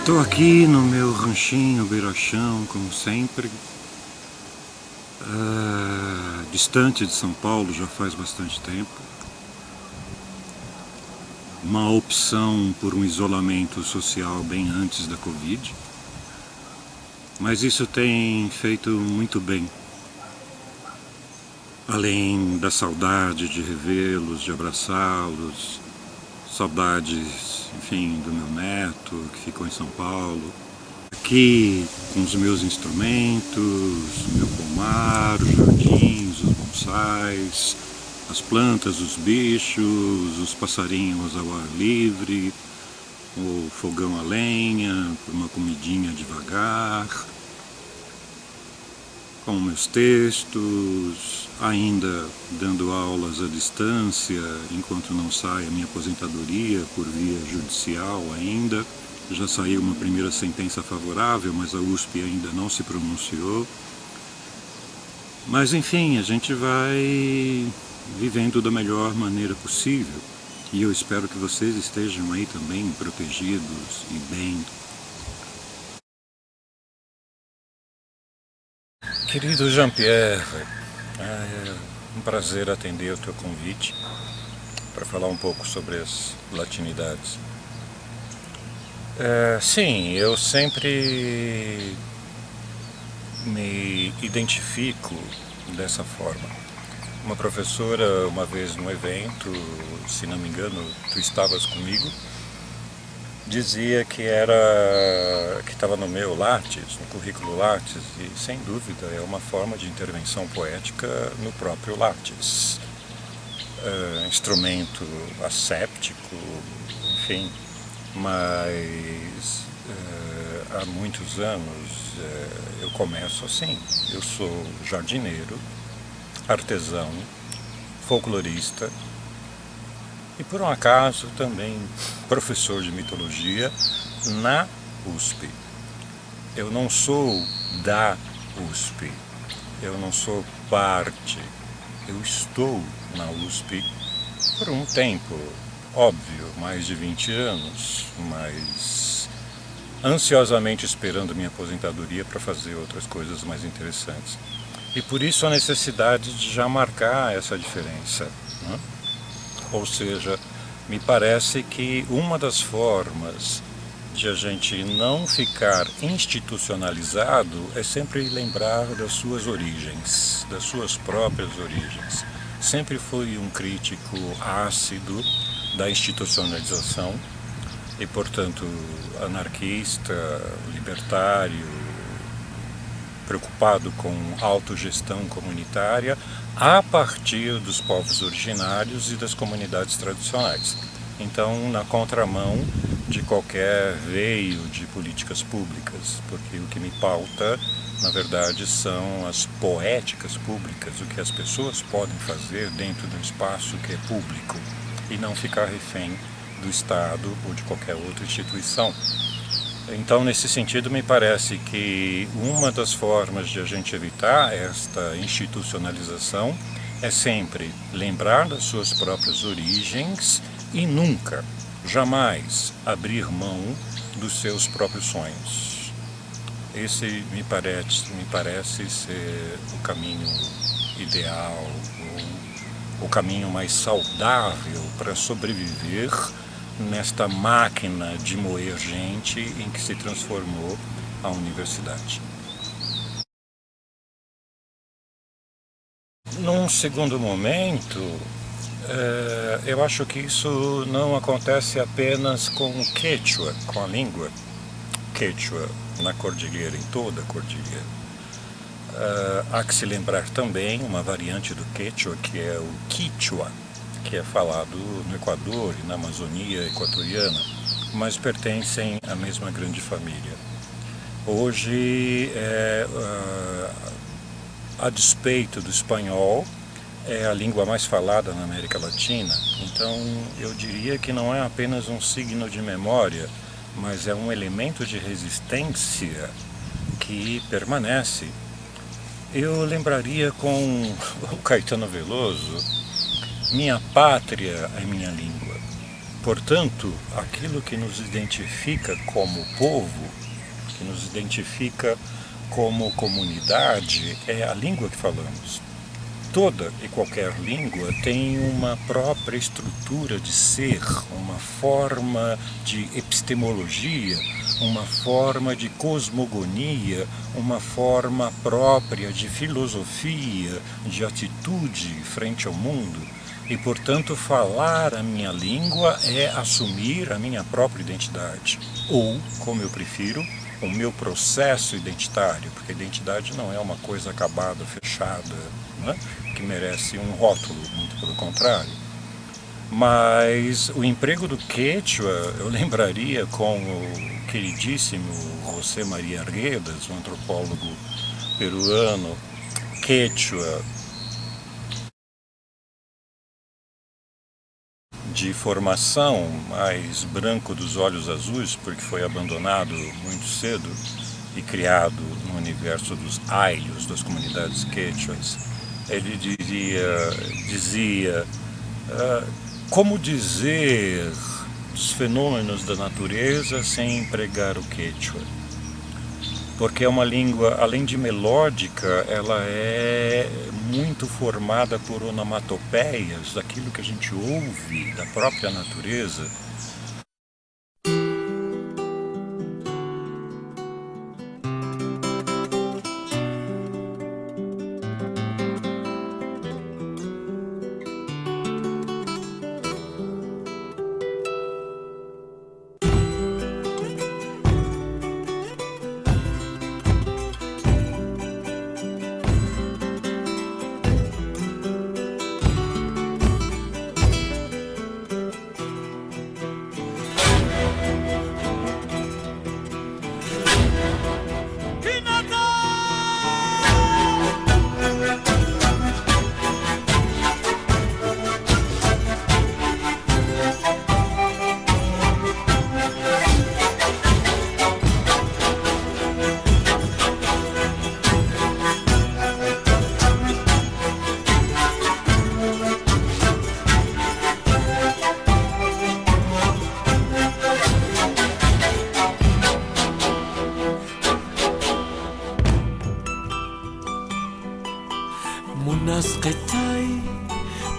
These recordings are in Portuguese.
Estou aqui no meu ranchinho beira-chão, como sempre, distante de São Paulo já faz bastante tempo. Uma opção por um isolamento social bem antes da Covid, mas isso tem feito muito bem. Além da saudade de revê-los, de abraçá-los, saudades, enfim, do meu neto que ficou em São Paulo. Aqui com os meus instrumentos, meu pomar, os jardins, os bonsais, as plantas, os bichos, os passarinhos ao ar livre, o fogão a lenha, uma comidinha devagar, com meus textos, ainda dando aulas à distância enquanto não sai a minha aposentadoria por via judicial ainda. Já saiu uma primeira sentença favorável, mas a USP ainda não se pronunciou. Mas enfim, a gente vai vivendo da melhor maneira possível. E eu espero que vocês estejam aí também protegidos e bem. Querido Jean-Pierre, é um prazer atender o teu convite para falar um pouco sobre as latinidades. Sim, eu sempre me identifico dessa forma. Uma professora, uma vez num evento, se não me engano, tu estavas comigo, dizia que estava no meu Lattes, no currículo Lattes, e sem dúvida é uma forma de intervenção poética no próprio Lattes. Instrumento asséptico, enfim, mas há muitos anos eu começo assim. Eu sou jardineiro, artesão, folclorista e por um acaso também professor de mitologia na USP. Eu não sou da USP, eu não sou parte, eu estou na USP por um tempo, óbvio, mais de 20 anos, mas ansiosamente esperando minha aposentadoria para fazer outras coisas mais interessantes. E por isso a necessidade de já marcar essa diferença, né? Ou seja, me parece que uma das formas de a gente não ficar institucionalizado é sempre lembrar das suas origens, das suas próprias origens. Sempre fui um crítico ácido da institucionalização e, portanto, anarquista, libertário, preocupado com autogestão comunitária a partir dos povos originários e das comunidades tradicionais. Então, na contramão de qualquer veio de políticas públicas, porque o que me pauta, na verdade, são as poéticas públicas, o que as pessoas podem fazer dentro de um espaço que é público e não ficar refém do Estado ou de qualquer outra instituição. Então, nesse sentido, me parece que uma das formas de a gente evitar esta institucionalização é sempre lembrar das suas próprias origens e nunca, jamais abrir mão dos seus próprios sonhos. Esse me parece ser o caminho ideal, o caminho mais saudável para sobreviver nesta máquina de moer gente em que se transformou a universidade. Num segundo momento, eu acho que isso não acontece apenas com o Quechua, com a língua Quechua na cordilheira, em toda a cordilheira. Há que se lembrar também uma variante do Quechua, que é o Quichua, que é falado no Equador e na Amazônia equatoriana, mas pertencem à mesma grande família. Hoje, a despeito do espanhol, é a língua mais falada na América Latina. Então, eu diria que não é apenas um signo de memória, mas é um elemento de resistência que permanece. Eu lembraria com o Caetano Veloso: minha pátria é minha língua. Portanto, aquilo que nos identifica como povo, que nos identifica como comunidade, é a língua que falamos. Toda e qualquer língua tem uma própria estrutura de ser, uma forma de epistemologia, uma forma de cosmogonia, uma forma própria de filosofia, de atitude frente ao mundo. E, portanto, falar a minha língua é assumir a minha própria identidade. Ou, como eu prefiro, o meu processo identitário, porque a identidade não é uma coisa acabada, fechada, né, que merece um rótulo, muito pelo contrário. Mas o emprego do Quechua, eu lembraria com o queridíssimo José María Arguedas, um antropólogo peruano. Quechua, de formação, mais branco dos olhos azuis, porque foi abandonado muito cedo e criado no universo dos aios, das comunidades quechuas. Ele dizia como dizer os fenômenos da natureza sem empregar o quechua. Porque é uma língua, além de melódica, ela é muito formada por onomatopeias, daquilo que a gente ouve da própria natureza. Munas kecai,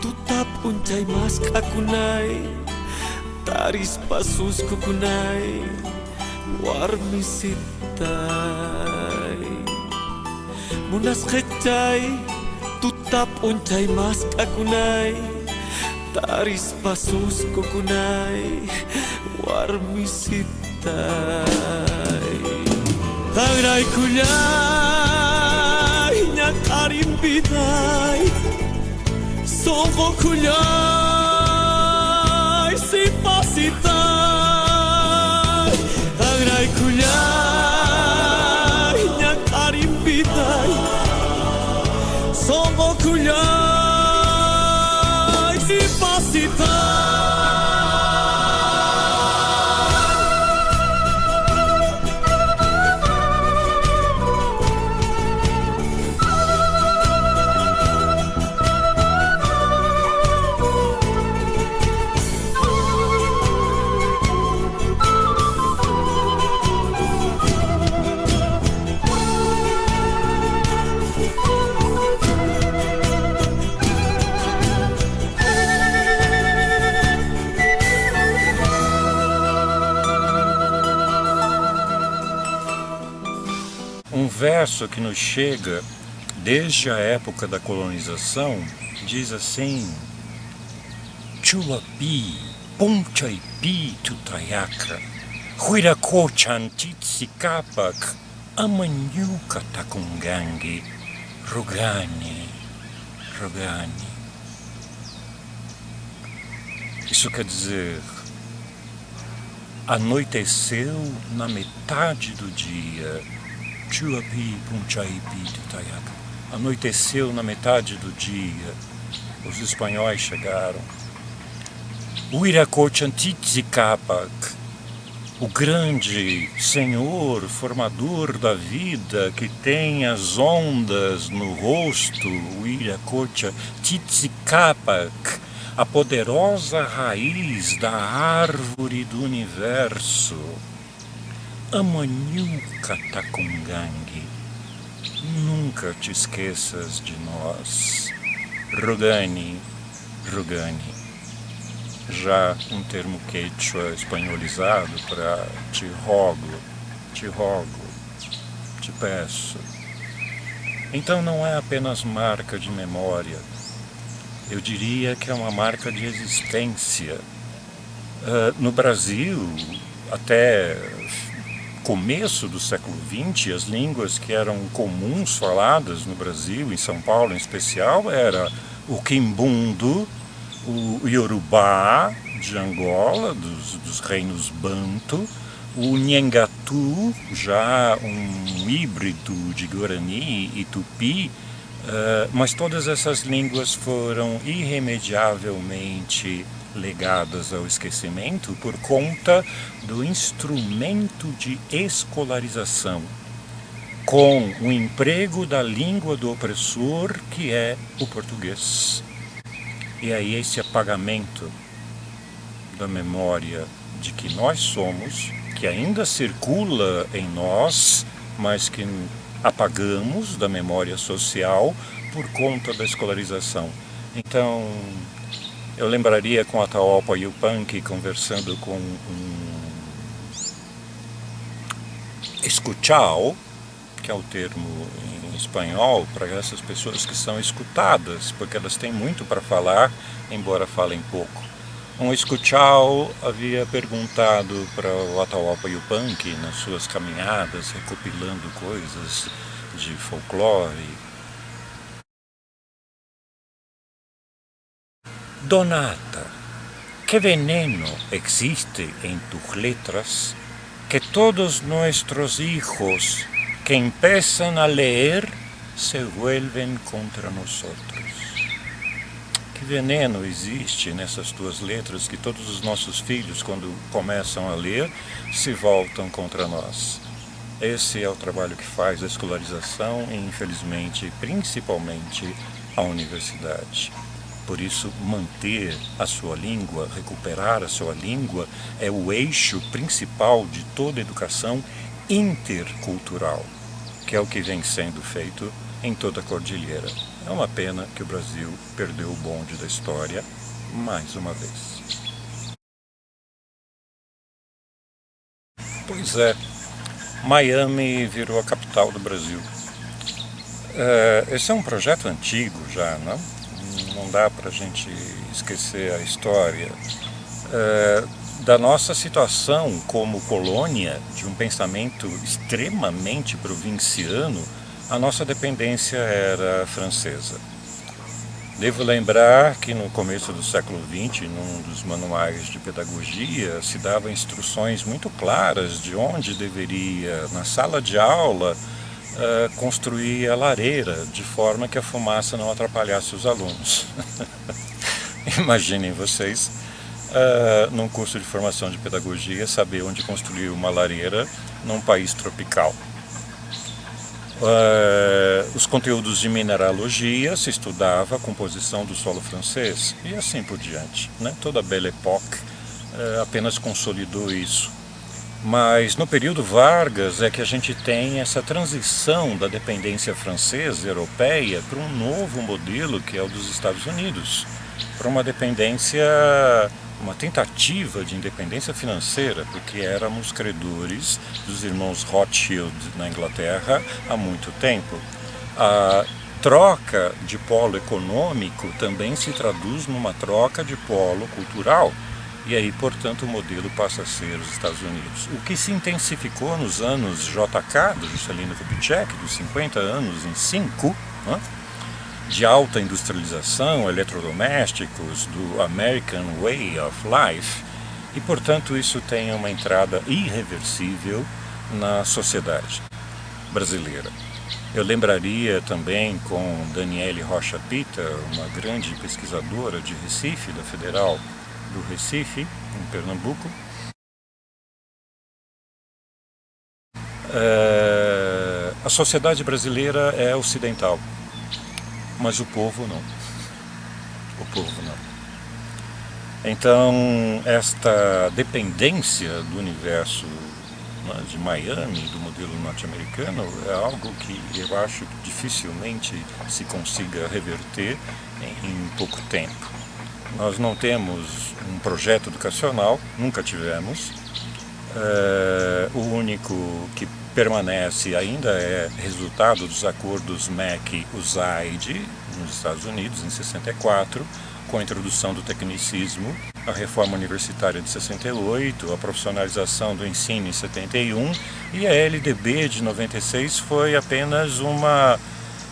tutap uncai mas kakunai, taris pasus kukunai, warmisitai. Munas kecai, tutap uncai mas kakunai, taris pasus kukunai, warmisitai. Tangrai kulai, nyakarim bidai, songko kulai, sipasitai. Tangrai kulai, nyakarim bidai, songko kulai, sipasitai. Um verso que nos chega desde a época da colonização diz assim: Chuapi, Ponchaipi tutayaka, Huiracochan titsikapak, Amanyuka takungangi, Rogani, Rogani. Isso quer dizer, anoiteceu na metade do dia. Chuapi, Punchaipi, Tutayaka. Anoiteceu na metade do dia. Os espanhóis chegaram. Huiracochantitzikapak, o grande senhor, formador da vida, que tem as ondas no rosto. Huiracochantitzikapak, a poderosa raiz da árvore do universo. Amanyuka Takungangi, nunca te esqueças de nós. Rugani, Rugani, já um termo quechua espanholizado para te rogo, te peço. Então não é apenas marca de memória, eu diria que é uma marca de existência. No Brasil, até começo do século XX, as línguas que eram comuns faladas no Brasil, em São Paulo em especial, era o quimbundo, o iorubá de Angola, dos reinos Banto, o nhangatu, já um híbrido de Guarani e Tupi, mas todas essas línguas foram irremediavelmente legadas ao esquecimento por conta do instrumento de escolarização, com o emprego da língua do opressor, que é o português. E aí esse apagamento da memória de que nós somos, que ainda circula em nós, mas que apagamos da memória social por conta da escolarização. Então, eu lembraria com Atahualpa Yupanqui conversando com um escuchao, que é o termo em espanhol para essas pessoas que são escutadas, porque elas têm muito para falar, embora falem pouco. Um escuchao havia perguntado para o Atahualpa Yupanqui, nas suas caminhadas, recopilando coisas de folclore: Donata, ¿qué veneno existe en tus letras que todos nuestros hijos que empiezan a leer se vuelven contra nosotros? Que veneno existe nessas tuas letras que todos os nossos filhos, quando começam a ler, se voltam contra nós? Esse é o trabalho que faz a escolarização e, infelizmente, principalmente a universidade. Por isso, manter a sua língua, recuperar a sua língua, é o eixo principal de toda educação intercultural, que é o que vem sendo feito em toda a cordilheira. É uma pena que o Brasil perdeu o bonde da história mais uma vez. Pois é, Miami virou a capital do Brasil. Esse é um projeto antigo já, não? Não dá para a gente esquecer a história da nossa situação como colônia, de um pensamento extremamente provinciano. A nossa dependência era francesa. Devo lembrar que no começo do século XX, num dos manuais de pedagogia, se dava instruções muito claras de onde deveria, na sala de aula, construir a lareira, de forma que a fumaça não atrapalhasse os alunos. Imaginem vocês, num curso de formação de pedagogia, saber onde construir uma lareira num país tropical. Os conteúdos de mineralogia se estudava a composição do solo francês e assim por diante, né? Toda a Belle Époque apenas consolidou isso. Mas no período Vargas é que a gente tem essa transição da dependência francesa, europeia, para um novo modelo que é o dos Estados Unidos, para uma dependência, uma tentativa de independência financeira, porque éramos credores dos irmãos Rothschild na Inglaterra há muito tempo. A troca de polo econômico também se traduz numa troca de polo cultural. E aí, portanto, o modelo passa a ser os Estados Unidos. O que se intensificou nos anos JK, do Juscelino Kubitschek, dos 50 anos em 5, né? De alta industrialização, eletrodomésticos, do American Way of Life, e, portanto, isso tem uma entrada irreversível na sociedade brasileira. Eu lembraria também com Daniele Rocha Pita, uma grande pesquisadora de Recife, da Federal do Recife, em Pernambuco. A sociedade brasileira é ocidental, mas o povo não. O povo não. Então, esta dependência do universo, né, de Miami, do modelo norte-americano, é algo que eu acho que dificilmente se consiga reverter em pouco tempo. Nós não temos um projeto educacional, nunca tivemos. O único que permanece ainda é resultado dos acordos MEC-USAID nos Estados Unidos, em 64, com a introdução do tecnicismo, a reforma universitária de 68, a profissionalização do ensino em 71 e a LDB de 96 foi apenas uma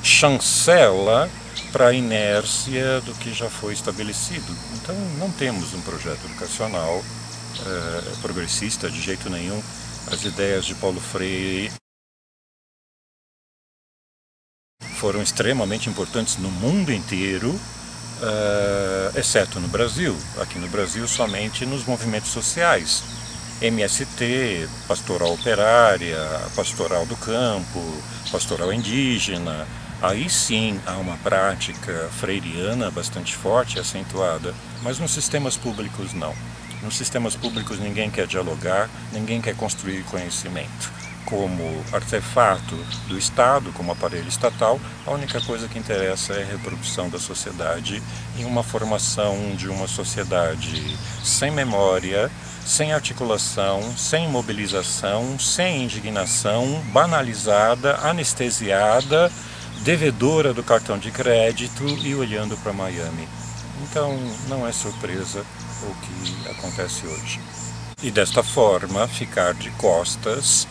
chancela para a inércia do que já foi estabelecido. Então não temos um projeto educacional progressista de jeito nenhum. As ideias de Paulo Freire foram extremamente importantes no mundo inteiro, exceto no Brasil. Aqui no Brasil somente nos movimentos sociais. MST, pastoral operária, pastoral do campo, pastoral indígena. Aí sim há uma prática freiriana bastante forte e acentuada, mas nos sistemas públicos não. Nos sistemas públicos ninguém quer dialogar, ninguém quer construir conhecimento. Como artefato do Estado, como aparelho estatal, a única coisa que interessa é a reprodução da sociedade em uma formação de uma sociedade sem memória, sem articulação, sem mobilização, sem indignação, banalizada, anestesiada, devedora do cartão de crédito e olhando para Miami. Então não é surpresa o que acontece hoje. E desta forma ficar de costas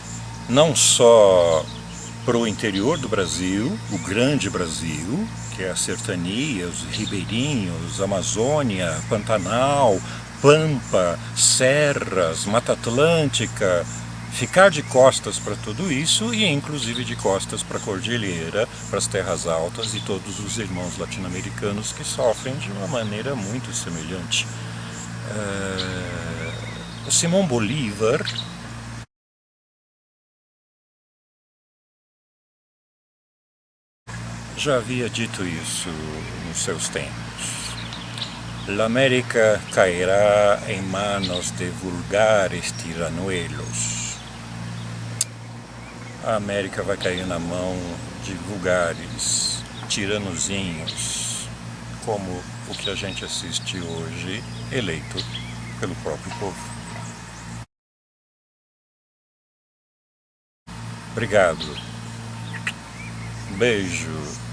não só para o interior do Brasil, o grande Brasil, que é a sertania, os ribeirinhos, Amazônia, Pantanal, Pampa, serras, Mata Atlântica, ficar de costas para tudo isso e inclusive de costas para a cordilheira, para as terras altas e todos os irmãos latino-americanos que sofrem de uma maneira muito semelhante. Simão Bolívar já havia dito isso nos seus tempos. La América cairá em manos de vulgares tiranuelos. A América vai cair na mão de vulgares tiranozinhos, como o que a gente assiste hoje, eleito pelo próprio povo. Obrigado. Beijo.